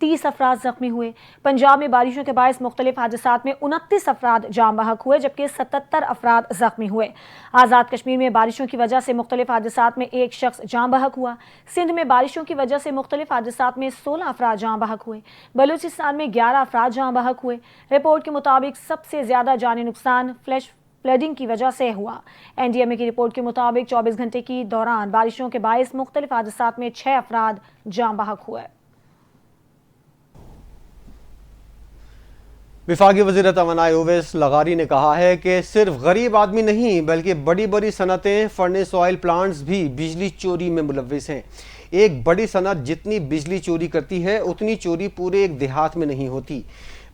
30 افراد زخمی ہوئے۔ پنجاب میں بارشوں کے باعث مختلف حادثات میں 29 افراد جاں بحق ہوئے جبکہ 77 افراد زخمی ہوئے۔ آزاد کشمیر میں بارشوں کی وجہ سے مختلف حادثات میں ایک شخص جاں بحق ہوا۔ سندھ میں بارشوں کی وجہ سے مختلف حادثات میں 16 افراد جاں بحق ہوئے۔ بلوچستان میں 11 افراد جاں بحق ہوئے۔ رپورٹ کے مطابق سب سے زیادہ جانی نقصان فلڈنگ کی وجہ سے ہوا۔ این ڈی ایم اے کی رپورٹ کے مطابق 24 گھنٹے کی دوران بارشوں کے باعث مختلف حادثات میں 6 افراد جاں بحق ہوئے۔ وفاقی وزیر توانائی اویس لغاری نے کہا ہے کہ صرف غریب آدمی نہیں بلکہ بڑی بڑی صنعتیں فرنس آئل پلانٹس بھی بجلی چوری میں ملوث ہیں۔ ایک بڑی صنعت جتنی بجلی چوری کرتی ہے اتنی چوری پورے ایک دیہات میں نہیں ہوتی۔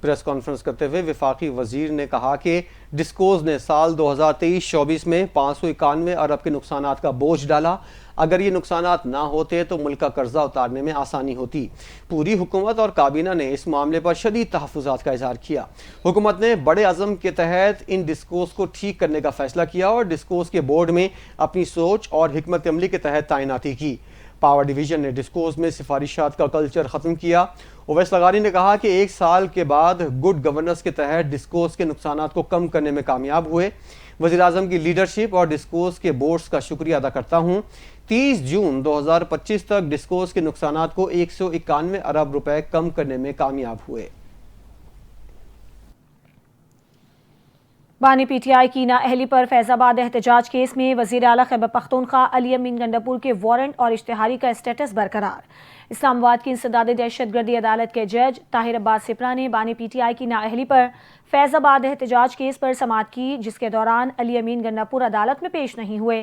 پریس کانفرنس کرتے ہوئے وفاقی وزیر نے کہا کہ ڈسکوز نے سال 2023-24 میں 591 ارب کے نقصانات کا بوجھ ڈالا۔ اگر یہ نقصانات نہ ہوتے تو ملک کا قرضہ اتارنے میں آسانی ہوتی۔ پوری حکومت اور کابینہ نے اس معاملے پر شدید تحفظات کا اظہار کیا۔ حکومت نے بڑے عزم کے تحت ان ڈسکوز کو ٹھیک کرنے کا فیصلہ کیا اور ڈسکوز کے بورڈ میں اپنی سوچ اور حکمت عملی کے تحت تعیناتی کی۔ پاور ڈویژن نے ڈسکوز میں سفارشات کا کلچر ختم کیا۔ اویس لغاری نے کہا کہ 1 سال کے بعد گڈ گورننس کے تحت ڈسکوز کے نقصانات کو کم کرنے میں کامیاب ہوئے۔ وزیر اعظم کی لیڈرشپ اور ڈسکوز کے بورڈز کا شکریہ ادا کرتا ہوں۔ 30 جون 2025 تک ڈسکوز کے نقصانات کو 191 ارب روپے کم کرنے میں کامیاب ہوئے۔ بانی پی ٹی آئی کی نااہلی پر فیض آباد احتجاج کیس میں وزیر اعلیٰ خیبر پختونخوا علی امین گنڈاپور کے وارنٹ اور اشتہاری کا اسٹیٹس برقرار۔ اسلام آباد کی انسداد دہشت گردی عدالت کے جج طاہر عباس سپرا نے بانی پی ٹی آئی کی نااہلی پر فیض آباد احتجاج کیس پر سماعت کی، جس کے دوران علی امین گنڈاپور عدالت میں پیش نہیں ہوئے۔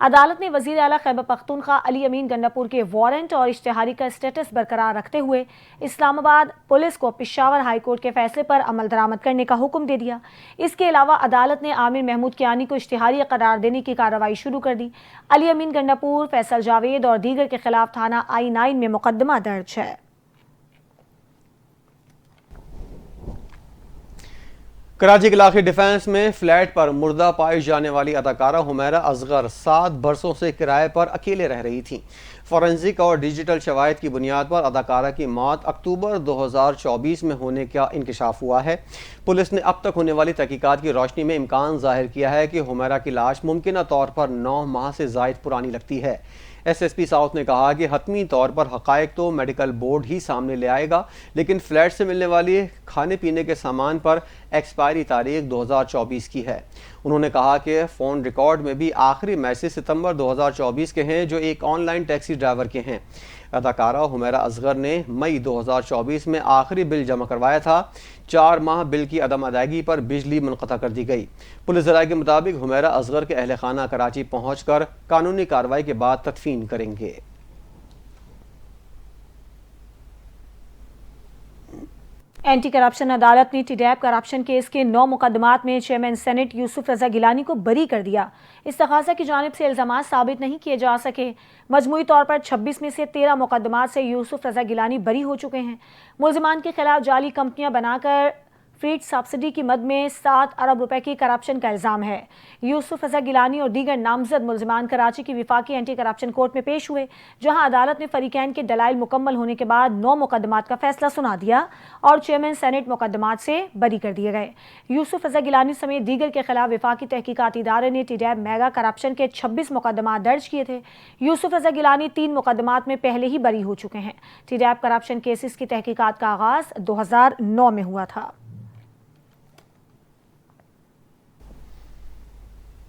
عدالت نے وزیر اعلیٰ خیبر پختونخوا علی امین گنڈاپور کے وارنٹ اور اشتہاری کا اسٹیٹس برقرار رکھتے ہوئے اسلام آباد پولیس کو پشاور ہائی کورٹ کے فیصلے پر عمل درآمد کرنے کا حکم دے دیا۔ اس کے علاوہ عدالت نے عامر محمود کیانی کو اشتہاری قرار دینے کی کارروائی شروع کر دی۔ علی امین گنڈاپور، فیصل جاوید اور دیگر کے خلاف تھانہ I-9 میں مقدمہ درج ہے۔ کراچی کے علاقے ڈیفنس میں فلیٹ پر مردہ پائی جانے والی اداکارہ حمیرہ اصغر 7 برسوں سے کرائے پر اکیلے رہ رہی تھیں۔ فورنزک اور ڈیجیٹل شواہد کی بنیاد پر اداکارہ کی موت اکتوبر 2024 میں ہونے کا انکشاف ہوا ہے۔ پولیس نے اب تک ہونے والی تحقیقات کی روشنی میں امکان ظاہر کیا ہے کہ حمیرہ کی لاش ممکنہ طور پر 9 ماہ سے زائد پرانی لگتی ہے۔ ایس پی ساؤتھ نے کہا کہ حتمی طور پر حقائق تو میڈیکل بورڈ ہی سامنے لے آئے گا، لیکن فلیٹ سے ملنے والی کھانے پینے کے سامان پر ایکسپائری تاریخ 2024 کی ہے۔ انہوں نے کہا کہ فون ریکارڈ میں بھی آخری میسج ستمبر 2024 کے ہیں جو ایک آن لائن ٹیکسی ڈرائیور کے ہیں۔ اداکارہ حمیرہ اصغر نے مئی 2024 میں آخری بل جمع کروایا تھا۔ 4 ماہ بل کی عدم ادائیگی پر بجلی منقطع کر دی گئی۔ پولیس ذرائع کے مطابق حمیرہ اصغر کے اہل خانہ کراچی پہنچ کر قانونی کارروائی کے بعد تدفین کریں گے۔ اینٹی کرپشن عدالت نے ٹیڈیب کرپشن کیس کے 9 مقدمات میں چیئرمین سینٹ یوسف رضا گیلانی کو بری کر دیا۔ استغاثہ کی جانب سے الزامات ثابت نہیں کیے جا سکے۔ مجموعی طور پر 26 میں سے 13 مقدمات سے یوسف رضا گیلانی بری ہو چکے ہیں۔ ملزمان کے خلاف جعلی کمپنیاں بنا کر فیڈ سبسڈی کی مد میں 7 ارب روپے کی کرپشن کا الزام ہے۔ یوسف رضا گیلانی اور دیگر نامزد ملزمان کراچی کی وفاقی اینٹی کرپشن کورٹ میں پیش ہوئے، جہاں عدالت نے فریقین کے دلائل مکمل ہونے کے بعد 9 مقدمات کا فیصلہ سنا دیا اور چیئرمین سینٹ مقدمات سے بری کر دیے گئے۔ یوسف رضا گیلانی سمیت دیگر کے خلاف وفاقی تحقیقاتی ادارے نے ٹیڈیب میگا کرپشن کے 26 مقدمات درج کیے تھے۔ یوسف رضا گیلانی 3 مقدمات میں پہلے ہی بری ہو چکے ہیں۔ ٹیڈیب کرپشن کیسز کی تحقیقات کا آغاز 2009 میں ہوا تھا۔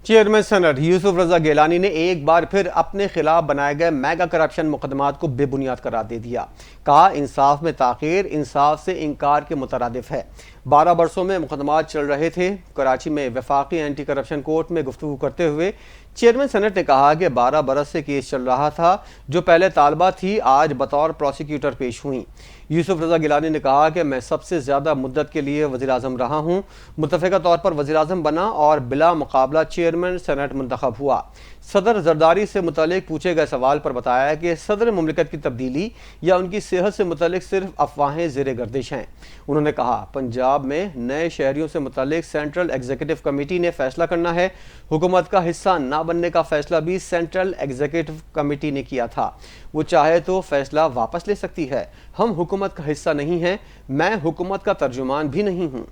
چیئرمین سینٹ یوسف رضا گیلانی نے ایک بار پھر اپنے خلاف بنائے گئے میگا کرپشن مقدمات کو بے بنیاد قرار دے دیا۔ کہا انصاف میں تاخیر انصاف سے انکار کے مترادف ہے۔ 12 برسوں میں مقدمات چل رہے تھے۔ کراچی میں وفاقی اینٹی کرپشن کورٹ میں گفتگو کرتے ہوئے چیئرمین سینٹ نے کہا کہ 12 برس سے کیس چل رہا تھا، جو پہلے طالبہ تھی آج بطور پروسیکیوٹر پیش ہوئیں۔ یوسف رضا گیلانی نے کہا کہ میں سب سے زیادہ مدت کے لیے وزیر اعظم رہا ہوں، متفقہ طور پر وزیر اعظم بنا اور بلا مقابلہ چیئرمین سینٹ منتخب ہوا۔ صدر زرداری سے متعلق پوچھے گئے سوال پر بتایا کہ صدر مملکت کی تبدیلی یا ان کی صحت سے متعلق صرف افواہیں زیر گردش ہیں۔ انہوں نے کہا پنجاب میں نئے شہریوں سے متعلق سینٹرل ایگزیکٹو کمیٹی نے فیصلہ کرنا ہے۔ حکومت کا حصہ نہ بننے کا فیصلہ بھی سینٹرل ایگزیکٹو کمیٹی نے کیا تھا، وہ چاہے تو فیصلہ واپس لے سکتی ہے۔ ہم حکومت کا حصہ نہیں ہیں، میں حکومت کا ترجمان بھی نہیں ہوں۔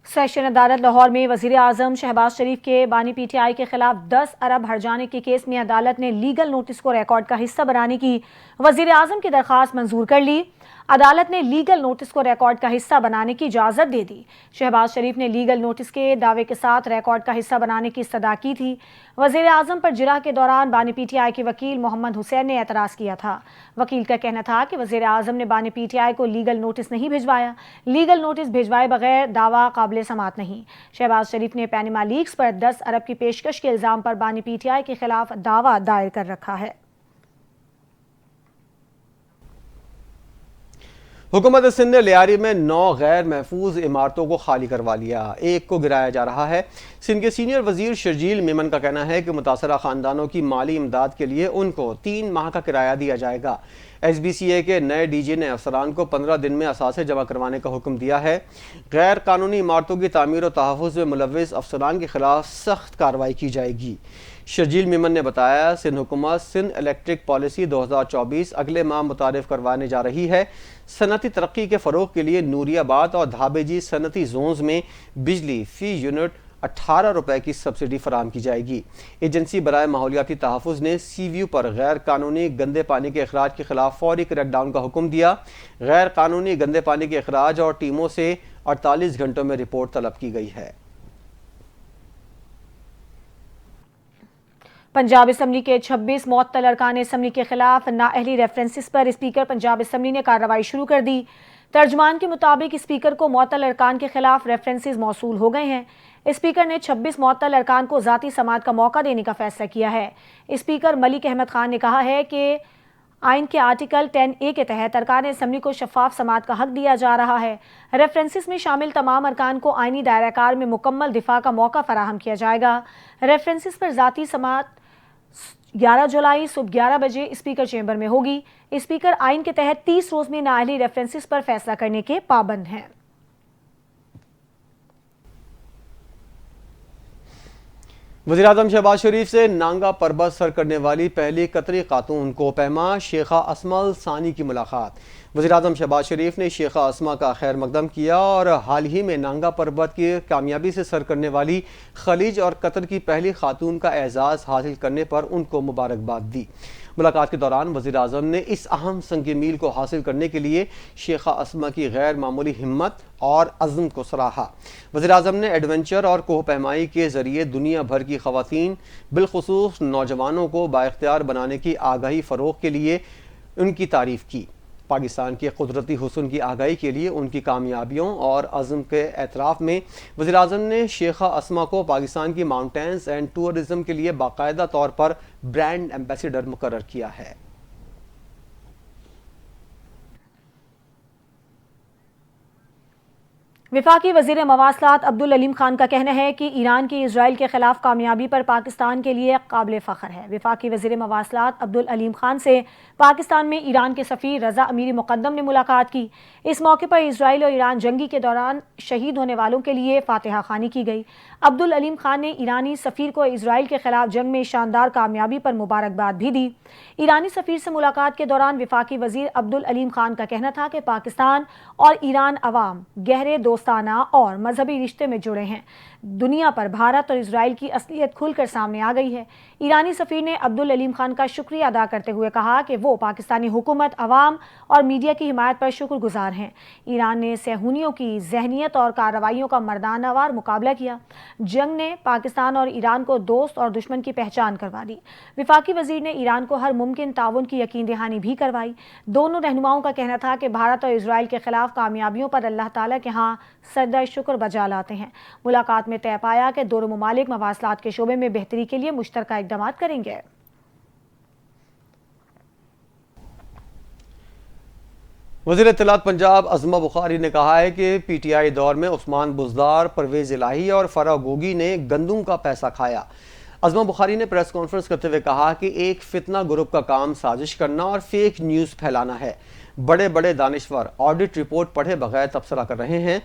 سیشن عدالت لاہور میں وزیر اعظم شہباز شریف کے بانی پی ٹی آئی کے خلاف 10 ارب ہرجانے کے کیس میں عدالت نے لیگل نوٹس کو ریکارڈ کا حصہ بنانے کی وزیر اعظم کی درخواست منظور کر لی۔ عدالت نے لیگل نوٹس کو ریکارڈ کا حصہ بنانے کی اجازت دے دی۔ شہباز شریف نے لیگل نوٹس کے دعوے کے ساتھ ریکارڈ کا حصہ بنانے کی استدعا کی تھی۔ وزیر اعظم پر جرح کے دوران بانی پی ٹی آئی کے وکیل محمد حسین نے اعتراض کیا تھا۔ وکیل کا کہنا تھا کہ وزیر اعظم نے بانی پی ٹی آئی کو لیگل نوٹس نہیں بھجوایا، لیگل نوٹس بھجوائے بغیر دعویٰ قابل سماعت نہیں۔ شہباز شریف نے پینما لیکس پر 10 ارب کی پیشکش کے الزام پر بانی پی ٹی آئی کے خلاف دعویٰ دائر کر رکھا ہے۔ حکومت سندھ نے لیاری میں 9 غیر محفوظ عمارتوں کو خالی کروا لیا، ایک کو گرایا جا رہا ہے۔ سندھ کے سینئر وزیر شرجیل میمن کا کہنا ہے کہ متاثرہ خاندانوں کی مالی امداد کے لیے ان کو 3 ماہ کا کرایہ دیا جائے گا۔ ایس بی سی اے کے نئے ڈی جی نے افسران کو 15 دن میں اثاثے جمع کروانے کا حکم دیا ہے۔ غیر قانونی عمارتوں کی تعمیر و تحفظ میں ملوث افسران کے خلاف سخت کارروائی کی جائے گی۔ شرجیل میمن نے بتایا سندھ حکومت سندھ الیکٹرک پالیسی 2024 اگلے ماہ متعارف کروانے جا رہی ہے۔ صنعتی ترقی کے فروغ کے لیے نوری آباد اور دھابے جی صنعتی زونز میں بجلی فی یونٹ 18 روپے کی سبسڈی فراہم کی جائے گی۔ ایجنسی برائے ماحولیاتی تحفظ نے سی ویو پر غیر قانونی گندے پانی کے اخراج کے خلاف فوری کریک ڈاؤن کا حکم دیا۔ غیر قانونی گندے پانی کے اخراج اور ٹیموں سے 48 گھنٹوں میں رپورٹ طلب کی گئی ہے۔ پنجاب اسمبلی کے 26 معطل ارکان اسمبلی کے خلاف نااہلی ریفرنسز پر اسپیکر پنجاب اسمبلی نے کارروائی شروع کر دی۔ ترجمان کے مطابق اسپیکر کو معطل ارکان کے خلاف ریفرنسز موصول ہو گئے ہیں۔ اسپیکر نے 26 معطل ارکان کو ذاتی سماعت کا موقع دینے کا فیصلہ کیا ہے۔ اسپیکر ملک احمد خان نے کہا ہے کہ آئین کے آرٹیکل 10A کے تحت ارکان اسمبلی کو شفاف سماعت کا حق دیا جا رہا ہے۔ ریفرنسز میں شامل تمام ارکان کو آئینی دائرہ کار میں مکمل دفاع کا موقع فراہم کیا جائے گا۔ ریفرنسز پر ذاتی سماعت 11 جولائی صبح 11 بجے اسپیکر چیمبر میں ہوگی۔ اسپیکر آئین کے تحت 30 روز میں نااہلی ریفرنسز پر فیصلہ کرنے کے پابند ہیں۔ وزیراعظم شہباز شریف سے نانگا پربت سر کرنے والی پہلی قطری خاتون کوپہما شیخہ اسماء ثانی کی ملاقات۔ وزیراعظم شہباز شریف نے شیخہ اسماء کا خیر مقدم کیا اور حال ہی میں نانگا پربت کی کامیابی سے سر کرنے والی خلیج اور قطر کی پہلی خاتون کا اعزاز حاصل کرنے پر ان کو مبارکباد دی۔ ملاقات کے دوران وزیراعظم نے اس اہم سنگ میل کو حاصل کرنے کے لیے شیخہ اسماء کی غیر معمولی ہمت اور عزم کو سراہا۔ وزیراعظم نے ایڈونچر اور کوہ پیمائی کے ذریعے دنیا بھر کی خواتین بالخصوص نوجوانوں کو بااختیار بنانے کی آگاہی فروغ کے لیے ان کی تعریف کی۔ پاکستان کے قدرتی حسن کی آگاہی کے لیے ان کی کامیابیوں اور عزم کے اعتراف میں وزیراعظم نے شیخہ اسماء کو پاکستان کی ماؤنٹینز اینڈ ٹورزم کے لیے باقاعدہ طور پر برانڈ ایمبیسیڈر مقرر کیا ہے۔ وفاقی وزیر مواصلات عبدالعلیم خان کا کہنا ہے کہ ایران کی اسرائیل کے خلاف کامیابی پر پاکستان کے لیے قابل فخر ہے۔ وفاقی وزیر مواصلات عبدالعلیم خان سے پاکستان میں ایران کے سفیر رضا امیر مقدم نے ملاقات کی۔ اس موقع پر اسرائیل اور ایران جنگی کے دوران شہید ہونے والوں کے لیے فاتحہ خوانی کی گئی۔ عبدالعلیم خان نے ایرانی سفیر کو اسرائیل کے خلاف جنگ میں شاندار کامیابی پر مبارکباد بھی دی۔ ایرانی سفیر سے ملاقات کے دوران وفاقی وزیر عبدالعلیم خان کا کہنا تھا کہ پاکستان اور ایران عوام گہرے دوستانہ اور مذہبی رشتے میں جڑے ہیں۔ دنیا پر بھارت اور اسرائیل کی اصلیت کھل کر سامنے آ گئی ہے۔ ایرانی سفیر نے عبدالعلیم خان کا شکریہ ادا کرتے ہوئے کہا کہ وہ پاکستانی حکومت، عوام اور میڈیا کی حمایت پر شکر گزار ہیں۔ ایران نے صہیونیوں کی ذہنیت اور کارروائیوں کا مردانہ وار مقابلہ کیا۔ جنگ نے پاکستان اور ایران کو دوست اور دشمن کی پہچان کروا دی۔ وفاقی وزیر نے ایران کو ہر ممکن تعاون کی یقین دہانی بھی کروائی۔ دونوں رہنماؤں کا کہنا تھا کہ بھارت اور اسرائیل کے خلاف کامیابیوں پر اللہ تعالیٰ کے ہاں سجدہ شکر بجا لاتے ہیں۔ ملاقات میں طے پایا کہ دونوں ممالک مواصلات کے شعبے میں بہتری کے لیے مشترکہ اقدامات کریں گے۔ وزیر اطلاعات پنجاب عظمہ بخاری نے کہا ہے کہ پی ٹی آئی دور میں عثمان بزدار، پرویز الہی اور فرح گوگی نے گندم کا پیسہ کھایا۔ عظمہ بخاری نے پریس کانفرنس کرتے ہوئے کہا کہ ایک فتنہ گروپ کا کام سازش کرنا اور فیک نیوز پھیلانا ہے۔ بڑے بڑے دانشور آڈٹ رپورٹ پڑھے بغیر تبصرہ کر رہے ہیں۔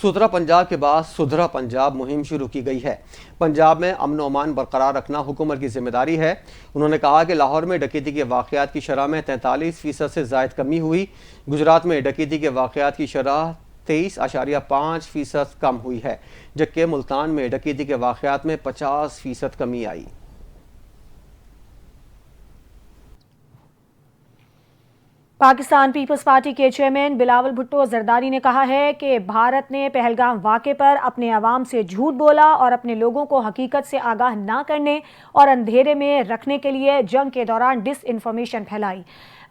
ستھرا پنجاب کے بعد سدھرا پنجاب مہم شروع کی گئی ہے۔ پنجاب میں امن و امان برقرار رکھنا حکومت کی ذمہ داری ہے۔ انہوں نے کہا کہ لاہور میں ڈکیتی کے واقعات کی شرح میں 43% سے زائد کمی ہوئی۔ گجرات میں ڈکیتی کے واقعات کی شرح 23.5% کم ہوئی ہے، جبکہ ملتان میں ڈکیتی کے واقعات میں 50% کمی آئی۔ پاکستان پیپلز پارٹی کے چیئرمین بلاول بھٹو زرداری نے کہا ہے کہ بھارت نے پہلگام واقعے پر اپنے عوام سے جھوٹ بولا اور اپنے لوگوں کو حقیقت سے آگاہ نہ کرنے اور اندھیرے میں رکھنے کے لیے جنگ کے دوران ڈس انفارمیشن پھیلائی۔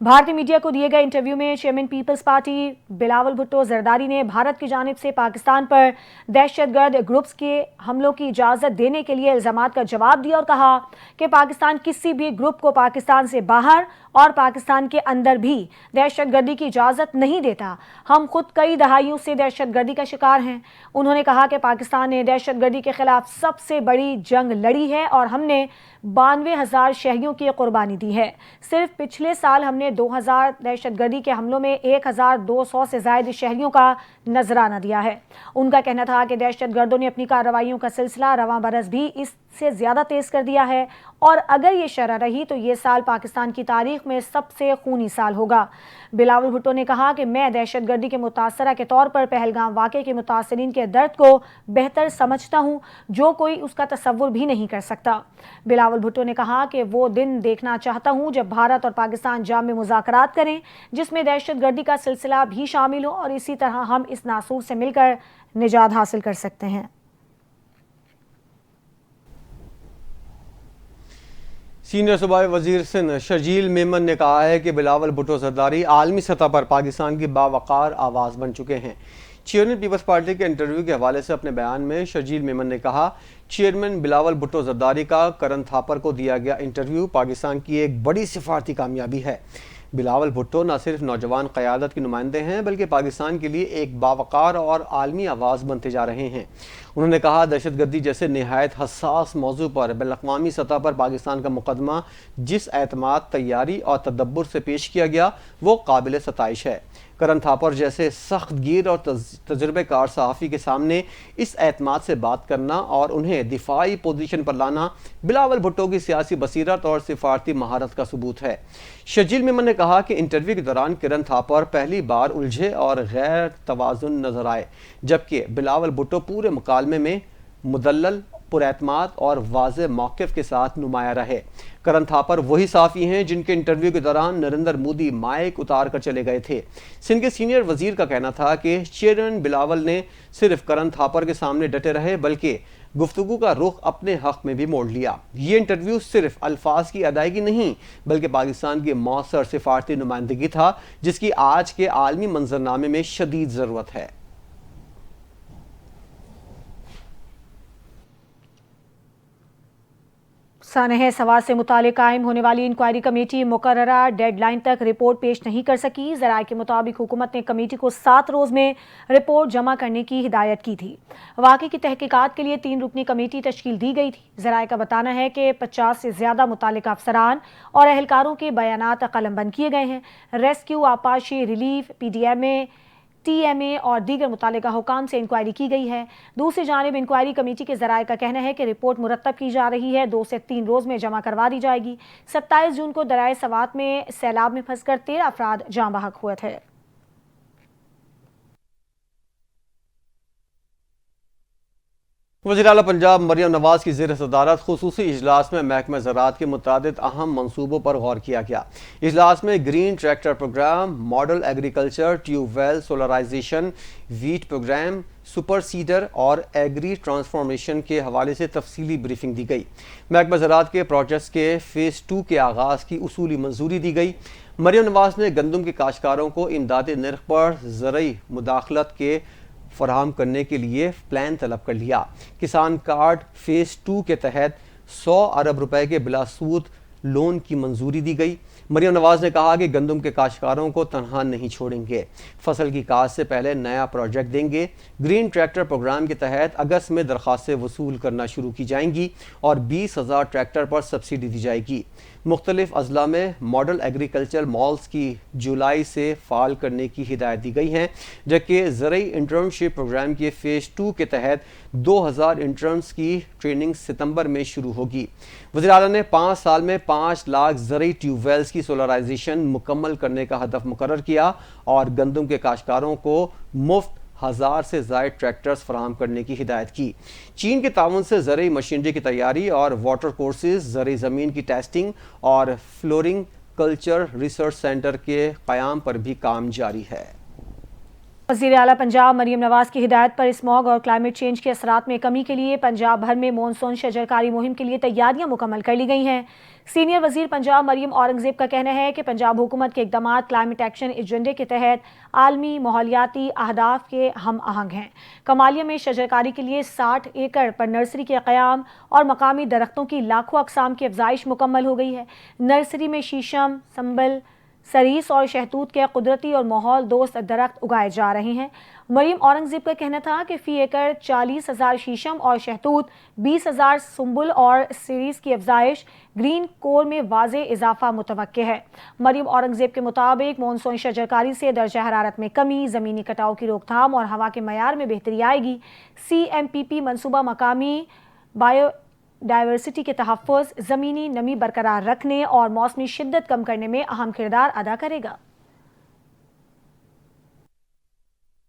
بھارتی میڈیا کو دیے گئے انٹرویو میں چیئرمین پیپلز پارٹی بلاول بھٹو زرداری نے بھارت کی جانب سے پاکستان پر دہشت گرد گروپس کے حملوں کی اجازت دینے کے لیے الزامات کا جواب دیا اور کہا کہ پاکستان کسی بھی گروپ کو پاکستان سے باہر اور پاکستان کے اندر بھی دہشت گردی کی اجازت نہیں دیتا۔ ہم خود کئی دہائیوں سے دہشت گردی کا شکار ہیں۔ انہوں نے کہا کہ پاکستان نے دہشت گردی کے خلاف سب سے بڑی جنگ لڑی ہے اور ہم نے 92,000 شہریوں کی قربانی دی ہے۔ صرف پچھلے سال ہم نے 2000 دہشت گردی کے حملوں میں 1200 سے زائد شہریوں کا نذرانہ دیا ہے۔ ان کا کہنا تھا کہ دہشت گردوں نے اپنی کارروائیوں کا سلسلہ رواں برس بھی اس سے زیادہ تیز کر دیا ہے اور اگر یہ شرح رہی تو یہ سال پاکستان کی تاریخ میں سب سے خونی سال ہوگا۔ بلاول بھٹو نے کہا کہ میں دہشت گردی کے متاثرہ کے طور پر پہلگام واقعے کے متاثرین کے درد کو بہتر سمجھتا ہوں، جو کوئی اس کا تصور بھی نہیں کر سکتا۔ بلاول بھٹو نے کہا کہ وہ دن دیکھنا چاہتا ہوں جب بھارت اور پاکستان جام میں مذاکرات کریں جس میں دہشت گردی کا سلسلہ بھی شامل ہو اور اسی طرح ہم اس ناسور سے مل کر نجات حاصل کر سکتے ہیں۔ سینئر صوبائی وزیر سندھ شرجیل میمن نے کہا ہے کہ بلاول بھٹو زرداری عالمی سطح پر پاکستان کی باوقار آواز بن چکے ہیں۔ چیئرمین پیپلز پارٹی کے انٹرویو کے حوالے سے اپنے بیان میں شرجیل میمن نے کہا، چیئرمین بلاول بھٹو زرداری کا کرن تھاپر کو دیا گیا انٹرویو پاکستان کی ایک بڑی سفارتی کامیابی ہے۔ بلاول بھٹو نہ صرف نوجوان قیادت کے نمائندے ہیں بلکہ پاکستان کے لیے ایک باوقار اور عالمی آواز بنتے جا رہے ہیں۔ انہوں نے کہا دہشت گردی جیسے نہایت حساس موضوع پر بین الاقوامی سطح پر پاکستان کا مقدمہ جس اعتماد، تیاری اور تدبر سے پیش کیا گیا وہ قابل ستائش ہے۔ کرن تھاپر جیسے سخت گیر اور تجربے کار صحافی کے سامنے اس اعتماد سے بات کرنا اور انہیں دفاعی پوزیشن پر لانا بلاول بھٹو کی سیاسی بصیرت اور سفارتی مہارت کا ثبوت ہے۔ شرجیل میمن نے کہا کہ انٹرویو کے دوران کرن تھاپر پہلی بار الجھے اور غیر توازن نظر آئے، جبکہ بلاول بھٹو پورے مکالمے میں مدلل، پراعتماد اور واضح موقف کے ساتھ نمایاں رہے۔ کرن تھاپر وہی صحافی ہیں جن کے انٹرویو کے دوران نریندر مودی مائک اتار کر چلے گئے تھے۔ سندھ کے سینئر وزیر کا کہنا تھا کہ چیئرمین بلاول نے صرف کرن تھاپر کے سامنے ڈٹے رہے بلکہ گفتگو کا رخ اپنے حق میں بھی موڑ لیا۔ یہ انٹرویو صرف الفاظ کی ادائیگی نہیں بلکہ پاکستان کی مؤثر سفارتی نمائندگی تھا جس کی آج کے عالمی منظرنامے میں شدید ضرورت ہے۔ سانحہ سواد سے متعلق قائم ہونے والی انکوائری کمیٹی مقررہ ڈیڈ لائن تک رپورٹ پیش نہیں کر سکی۔ ذرائع کے مطابق حکومت نے کمیٹی کو 7 روز میں رپورٹ جمع کرنے کی ہدایت کی تھی۔ واقعے کی تحقیقات کے لیے 3 رکنی کمیٹی تشکیل دی گئی تھی۔ ذرائع کا بتانا ہے کہ 50 سے زیادہ متعلقہ افسران اور اہلکاروں کے بیانات قلم بند کیے گئے ہیں۔ ریسکیو، آپاشی، relief, P D M A, T M A اور دیگر متعلقہ حکام سے انکوائری کی گئی ہے۔ دوسری جانب انکوائری کمیٹی کے ذرائع کا کہنا ہے کہ رپورٹ مرتب کی جا رہی ہے، 2 سے 3 روز میں جمع کروا دی جائے گی۔ 27 جون کو دریائے سوات میں سیلاب میں پھنس کر 13 افراد جاں بحق ہوئے تھے۔ وزیر اعلیٰ پنجاب مریم نواز کی زیر صدارت خصوصی اجلاس میں محکمہ زراعت کے متعدد اہم منصوبوں پر غور کیا گیا۔ اجلاس میں green tractor programme, model agriculture, tube well solarisation, wheat programme, super seeder اور ایگری ٹرانسفارمیشن کے حوالے سے تفصیلی بریفنگ دی گئی۔ محکمہ زراعت کے پروجیکٹس کے فیز 2 کے آغاز کی اصولی منظوری دی گئی۔ مریم نواز نے گندم کے کاشتکاروں کو امدادی نرخ پر زرعی مداخلت کے فراہم کرنے کے لیے پلان طلب کر لیا۔ کسان کارڈ فیز 2 کے تحت 100 ارب روپے کے بلا سود لون کی منظوری دی گئی۔ مریم نواز نے کہا کہ گندم کے کاشتکاروں کو تنہا نہیں چھوڑیں گے، فصل کی کاشت سے پہلے نیا پروجیکٹ دیں گے۔ گرین ٹریکٹر پروگرام کے تحت اگست میں درخواستیں وصول کرنا شروع کی جائیں گی اور 20,000 ٹریکٹر پر سبسڈی دی جائے گی۔ مختلف اضلاع میں ماڈل ایگریکلچر مالز کی جولائی سے فعال کرنے کی ہدایت دی گئی ہیں، جبکہ زرعی انٹرنشپ پروگرام کے فیز 2 کے تحت 2,000 انٹرنز کی ٹریننگ ستمبر میں شروع ہوگی۔ وزیر اعلیٰ نے 5 سال میں 5 لاکھ زرعی ٹیوب ویلز کی سولرائزیشن مکمل کرنے کا ہدف مقرر کیا اور گندم کے کاشتکاروں کو مفت 1000 سے زائد ٹریکٹرز فراہم کرنے کی ہدایت کی۔ چین کے تعاون سے زرعی مشینری کی تیاری اور واٹر کورسز، زرعی زمین کی ٹیسٹنگ اور فلورنگ کلچر ریسرچ سینٹر کے قیام پر بھی کام جاری ہے۔ وزیر اعلیٰ پنجاب مریم نواز کی ہدایت پر اسموگ اور کلائمیٹ چینج کے اثرات میں کمی کے لیے پنجاب بھر میں مونسون شجرکاری مہم کے لیے تیاریاں مکمل کر لی گئی ہیں۔ سینئر وزیر پنجاب مریم اورنگزیب کا کہنا ہے کہ پنجاب حکومت کے اقدامات کلائمیٹ ایکشن ایجنڈے کے تحت عالمی ماحولیاتی اہداف کے ہم آہنگ ہیں۔ کمالیہ میں شجرکاری کے لیے 60 ایکڑ پر نرسری کے قیام اور مقامی درختوں کی لاکھوں اقسام کی افزائش مکمل ہو گئی ہے۔ نرسری میں شیشم، سنبل، سریس اور شہتوت کے قدرتی اور ماحول دوست درخت اگائے جا رہے ہیں۔ مریم اورنگزیب کا کہنا تھا کہ فی ایکڑ 40,000 شیشم اور شہتوت، 20,000 سنبل اور سیریز کی افزائش گرین کور میں واضح اضافہ متوقع ہے۔ مریم اورنگزیب کے مطابق مونسون شجرکاری سے درجہ حرارت میں کمی، زمینی کٹاؤ کی روک تھام اور ہوا کے معیار میں بہتری آئے گی۔ CMPP منصوبہ مقامی بائیو ڈائیورسٹی کے تحفظ، زمینی نمی برقرار رکھنے اور موسمی شدت کم کرنے میں اہم کردار ادا کرے گا۔